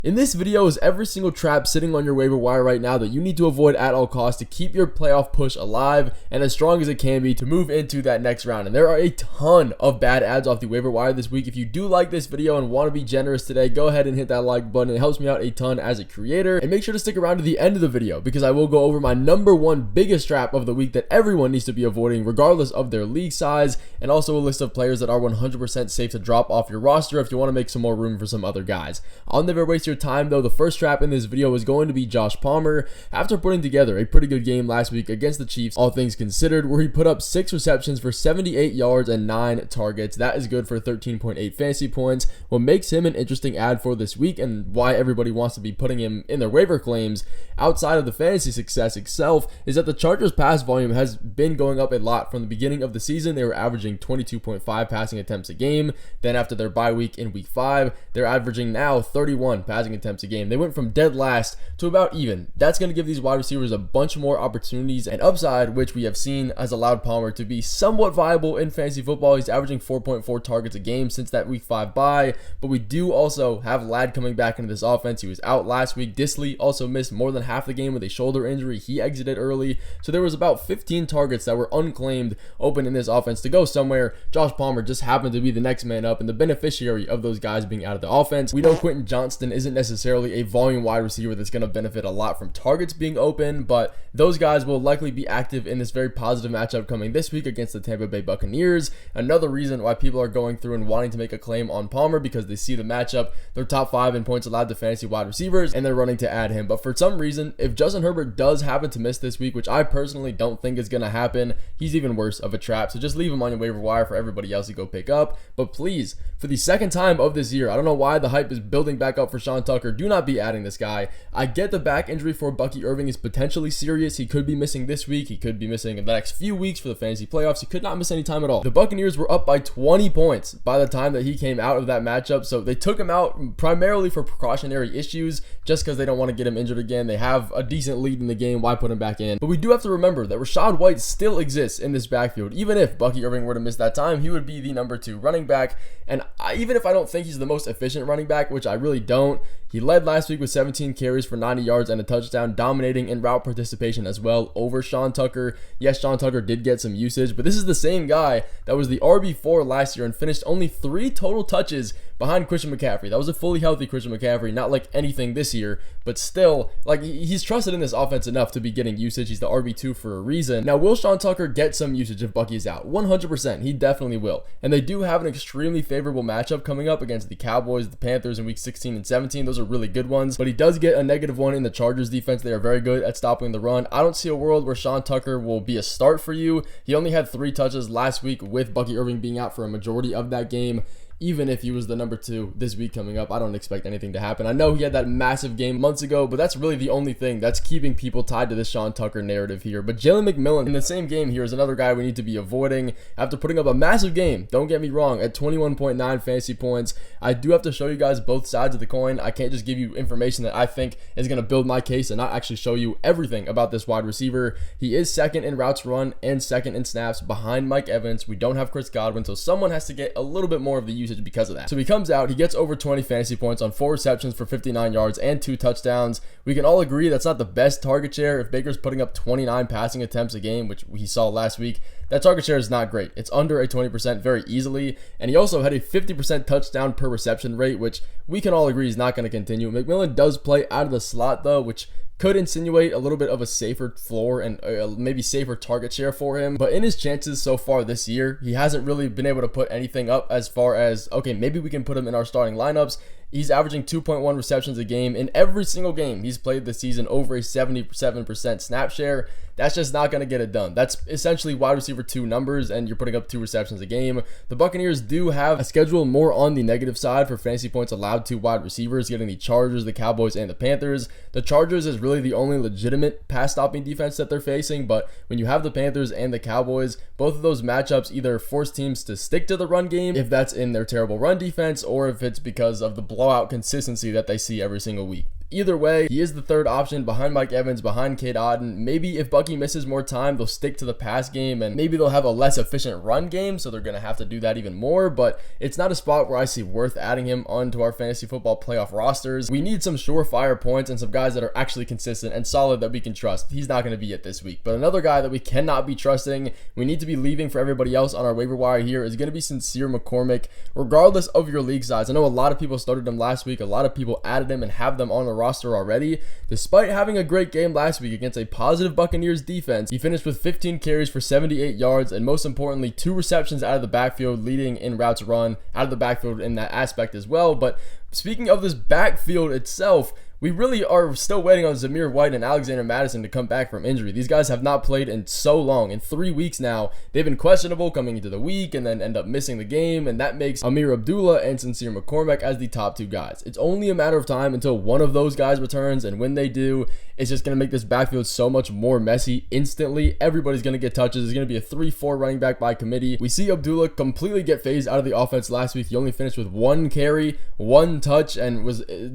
In this video is every single trap sitting on your waiver wire right now that you need to avoid at all costs to keep your playoff push alive and as strong as it can be to move into that next round. And there are a ton of bad ads off the waiver wire this week. If you do like this video and want to be generous today, go ahead and hit that like button. It helps me out a ton as a creator. And make sure to stick around to the end of the video because I will go over my number one biggest trap of the week that everyone needs to be avoiding regardless of their league size, and also a list of players that are 100% safe to drop off your roster if you want to make some more room for some other guys. I'll never waste your time though. The first trap in this video is going to be Josh Palmer. After putting together a pretty good game last week against the Chiefs, all things considered, where he put up 6 receptions for 78 yards and 9 targets. That is good for 13.8 fantasy points. What makes him an interesting ad for this week and why everybody wants to be putting him in their waiver claims outside of the fantasy success itself is that the Chargers pass volume has been going up a lot. From the beginning of the season, they were averaging 22.5 passing attempts a game. Then after their bye week in week 5, they're averaging now 31 passing attempts a game. They went from dead last to about even. That's going to give these wide receivers a bunch more opportunities and upside, which we have seen has allowed Palmer to be somewhat viable in fantasy football. He's averaging 4.4 targets a game since that week 5 bye, but we do also have Ladd coming back into this offense. He was out last week. Disley also missed more than half the game with a shoulder injury. He exited early, so there was about 15 targets that were unclaimed open in this offense to go somewhere. Josh Palmer just happened to be the next man up and the beneficiary of those guys being out of the offense. We know Quentin Johnston isn't necessarily a volume wide receiver that's going to benefit a lot from targets being open, but those guys will likely be active in this very positive matchup coming this week against the Tampa Bay Buccaneers. Another reason why people are going through and wanting to make a claim on Palmer, because they see the matchup. They're top 5 in points allowed to fantasy wide receivers and they're running to add him. But for some reason, if Justin Herbert does happen to miss this week, which I personally don't think is going to happen, he's even worse of a trap. So just leave him on your waiver wire for everybody else to go pick up. But please, for the second time of this year, I don't know why the hype is building back up for Sean Tucker. Do not be adding this guy. I get the back injury for Bucky Irving is potentially serious. He could be missing this week. He could be missing in the next few weeks for the fantasy playoffs. He could not miss any time at all. The Buccaneers were up by 20 points by the time that he came out of that matchup. So they took him out primarily for precautionary issues, just because they don't want to get him injured again. They have a decent lead in the game. Why put him back in? But we do have to remember that Rachaad White still exists in this backfield. Even if Bucky Irving were to miss that time, he would be the number 2 running back. And even if I don't think he's the most efficient running back, which I really don't, he led last week with 17 carries for 90 yards and a touchdown, dominating in route participation as well over Sean Tucker. Yes, Sean Tucker did get some usage, but this is the same guy that was the RB4 last year and finished only 3 total touches behind Christian McCaffrey. That was a fully healthy Christian McCaffrey, not like anything this year, but still, like, he's trusted in this offense enough to be getting usage. He's the RB2 for a reason. Now, will Sean Tucker get some usage if Bucky's out? 100%. He definitely will. And they do have an extremely favorable matchup coming up against the Cowboys, the Panthers in week 16 and 17. Those are really good ones, but he does get a -1 in the Chargers defense. They are very good at stopping the run. I don't see a world where Sean Tucker will be a start for you. He only had 3 touches last week with Bucky Irving being out for a majority of that game. Even if he was the number 2 this week coming up, I don't expect anything to happen. I know he had that massive game months ago, but that's really the only thing that's keeping people tied to this Sean Tucker narrative here. But Jalen McMillan in the same game here is another guy we need to be avoiding after putting up a massive game. Don't get me wrong, at 21.9 fantasy points. I do have to show you guys both sides of the coin. I can't just give you information that I think is going to build my case and not actually show you everything about this wide receiver. He is second in routes run and second in snaps behind Mike Evans. We don't have Chris Godwin, so someone has to get a little bit more of the usage because of that. So he comes out, he gets over 20 fantasy points on 4 receptions for 59 yards and 2 touchdowns. We can all agree that's not the best target share. If Baker's putting up 29 passing attempts a game, which we saw last week, that target share is not great. It's under a 20% very easily. And he also had a 50% touchdown per reception rate, which we can all agree is not going to continue. McMillan does play out of the slot though, which could insinuate a little bit of a safer floor and maybe safer target share for him. But in his chances so far this year, he hasn't really been able to put anything up as far as, okay, maybe we can put him in our starting lineups. He's averaging 2.1 receptions a game in every single game he's played this season, over a 77% snap share. That's just not going to get it done. That's essentially wide receiver 2 numbers, and you're putting up 2 receptions a game. The Buccaneers do have a schedule more on the negative side for fantasy points allowed to wide receivers, getting the Chargers, the Cowboys, and the Panthers. The Chargers is really the only legitimate pass-stopping defense that they're facing, but when you have the Panthers and the Cowboys, both of those matchups either force teams to stick to the run game, if that's in their terrible run defense, or if it's because of the blowout consistency that they see every single week. Either way, he is the third option behind Mike Evans, behind Cade Otton. Maybe if Bucky misses more time, they'll stick to the pass game, and maybe they'll have a less efficient run game, so they're going to have to do that even more, but it's not a spot where I see worth adding him onto our fantasy football playoff rosters. We need some surefire points and some guys that are actually consistent and solid that we can trust. He's not going to be it this week, but another guy that we cannot be trusting, we need to be leaving for everybody else on our waiver wire here, is going to be Sincere McCormick, regardless of your league size. I know a lot of people started him last week, a lot of people added him and have them on the roster already. Despite having a great game last week against a positive Buccaneers defense, he finished with 15 carries for 78 yards and most importantly 2 receptions out of the backfield, leading in routes run out of the backfield in that aspect as well. But speaking of this backfield itself, we really are still waiting on Zamir White and Alexander Mattison to come back from injury. These guys have not played in so long. In 3 weeks now, they've been questionable coming into the week and then end up missing the game, and that makes Amir Abdullah and Sincere McCormick as the top 2 guys. It's only a matter of time until one of those guys returns, and when they do, it's just going to make this backfield so much more messy instantly. Everybody's going to get touches. It's going to be a 3-4 running back by committee. We see Abdullah completely get phased out of the offense last week. He only finished with 1 carry, 1 touch, and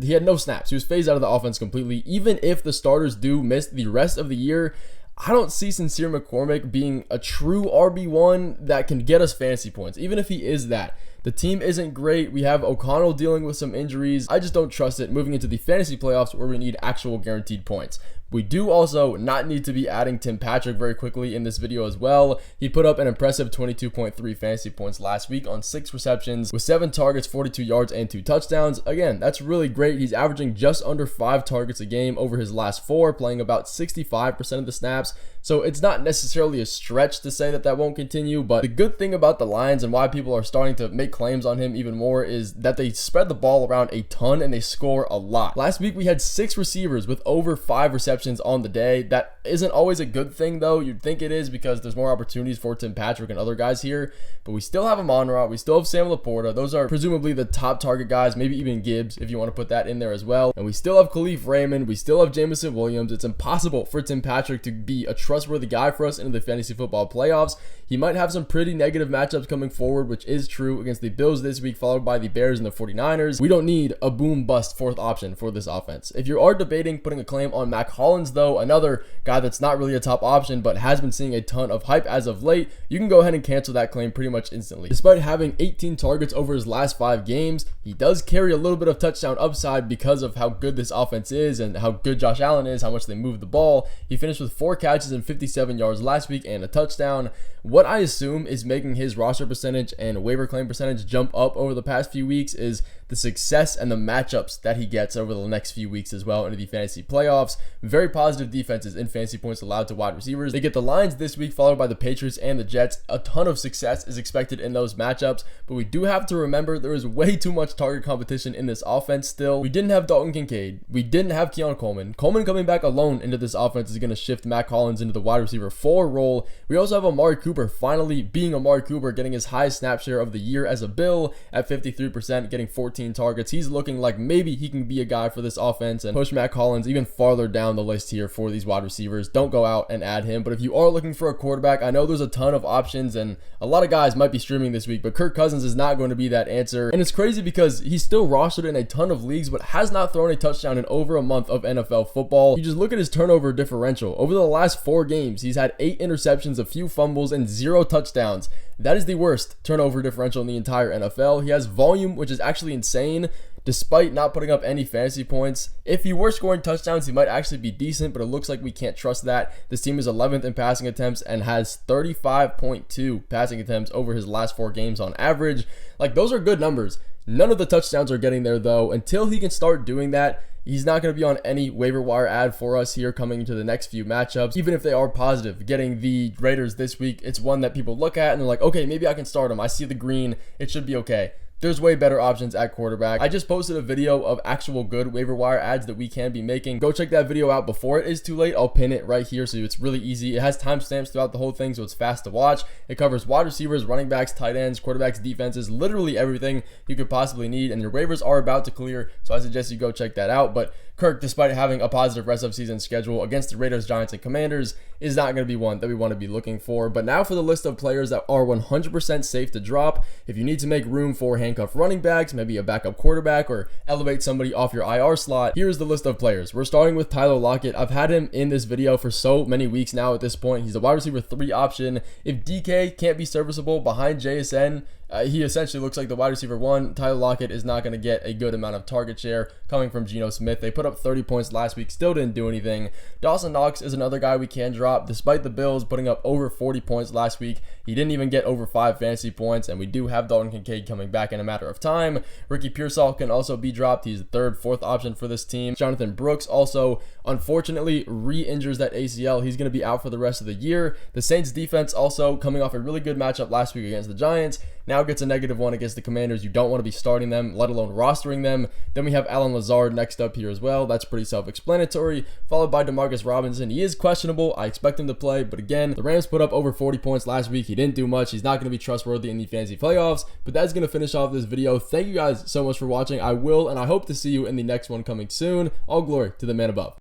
he had no snaps. He was phased out of the offense completely. Even if the starters do miss the rest of the year, I don't see Sincere McCormick being a true RB1 that can get us fantasy points. Even if he is that, the team isn't great. We have O'Connell dealing with some injuries. I just don't trust it moving into the fantasy playoffs where we need actual guaranteed points. We do also not need to be adding Tim Patrick very quickly in this video as well. He put up an impressive 22.3 fantasy points last week on 6 receptions with 7 targets, 42 yards, and 2 touchdowns. Again, that's really great. He's averaging just under 5 targets a game over his last 4, playing about 65% of the snaps. So it's not necessarily a stretch to say that that won't continue, but the good thing about the Lions and why people are starting to make claims on him even more is that they spread the ball around a ton and they score a lot. Last week we had 6 receivers with over 5 receptions on the day. That isn't always a good thing though. You'd think it is because there's more opportunities for Tim Patrick and other guys here, but we still have Amon-Ra, we still have Sam Laporta. Those are presumably the top target guys, maybe even Gibbs if you want to put that in there as well. And we still have Khalif Raymond, we still have Jameson Williams. It's impossible for Tim Patrick to be a trustworthy guy for us into the fantasy football playoffs. He might have some pretty negative matchups coming forward, which is true, against the Bills this week, followed by the Bears and the 49ers. We don't need a boom bust 4th option for this offense. If you are debating putting a claim on Mac Hollins though, another guy that's not really a top option but has been seeing a ton of hype as of late, you can go ahead and cancel that claim pretty much instantly. Despite having 18 targets over his last 5 games, he does carry a little bit of touchdown upside because of how good this offense is and how good Josh Allen is, how much they move the ball. He finished with 4 catches and 57 yards last week and a touchdown. What I assume is making his roster percentage and waiver claim percentage jump up over the past few weeks is the success and the matchups that he gets over the next few weeks as well into the fantasy playoffs. Very positive defenses in fantasy points allowed to wide receivers. They get the Lions this week, followed by the Patriots and the Jets. A ton of success is expected in those matchups, but we do have to remember there is way too much target competition in this offense still. We didn't have Dalton Kincaid. We didn't have Keon Coleman. Coleman coming back alone into this offense is going to shift Mac Hollins into the wide receiver 4 role. We also have Amari Cooper finally being Amari Cooper, getting his highest snap share of the year as a Bill at 53%, getting 14 targets. He's looking like maybe he can be a guy for this offense and push Mac Hollins even farther down the list here for these wide receivers. Don't go out and add him, but if you are looking for a quarterback, I know there's a ton of options and a lot of guys might be streaming this week, but Kirk Cousins is not going to be that answer. And it's crazy because he's still rostered in a ton of leagues but has not thrown a touchdown in over a month of NFL football. You just look at his turnover differential. Over the last 4 games, he's had 8 interceptions, a few fumbles, and 0 touchdowns. That is the worst turnover differential in the entire NFL. He has volume, which is actually insane, despite not putting up any fantasy points. If he were scoring touchdowns, he might actually be decent, but it looks like we can't trust that. This team is 11th in passing attempts and has 35.2 passing attempts over his last 4 games on average. Like, those are good numbers. None of the touchdowns are getting there though. Until he can start doing that, he's not going to be on any waiver wire ad for us here coming into the next few matchups. Even if they are positive, getting the Raiders this week, it's one that people look at and they're like, okay, maybe I can start him. I see the green. It should be okay. There's way better options at quarterback. I just posted a video of actual good waiver wire ads that we can be making. Go check that video out before it is too late. I'll pin it right here so it's really easy. It has timestamps throughout the whole thing, so it's fast to watch. It covers wide receivers, running backs, tight ends, quarterbacks, defenses, literally everything you could possibly need, and your waivers are about to clear, so I suggest you go check that out. But Kirk, despite having a positive rest of season schedule against the Raiders, Giants, and Commanders, is not going to be one that we want to be looking for. But now for the list of players that are 100% safe to drop if you need to make room for hand handcuff running backs, maybe a backup quarterback, or elevate somebody off your IR slot. Here's the list of players. We're starting with Tyler Lockett. I've had him in this video for so many weeks now at this point. He's a wide receiver 3 option. If DK can't be serviceable behind JSN, he essentially looks like the wide receiver 1. Tyler Lockett is not going to get a good amount of target share coming from Geno Smith. They put up 30 points last week, still didn't do anything. Dawson Knox is another guy we can drop. Despite the Bills putting up over 40 points last week, he didn't even get over 5 fantasy points, and we do have Dalton Kincaid coming back in a matter of time. Ricky Pearsall can also be dropped. He's the 3rd, 4th option for this team. Jonathan Brooks also, unfortunately, re-injures that ACL. He's going to be out for the rest of the year. The Saints defense also coming off a really good matchup last week against the Giants, now gets a -1 against the Commanders. You don't want to be starting them, let alone rostering them. Then we have Alan Lazard next up here as well. That's pretty self-explanatory, followed by DeMarcus Robinson. He is questionable. I expect him to play, but again, the Rams put up over 40 points last week. He didn't do much. He's not going to be trustworthy in the fantasy playoffs, but that's going to finish off this video. Thank you guys so much for watching. I will, and I hope to see you in the next one coming soon. All glory to the man above.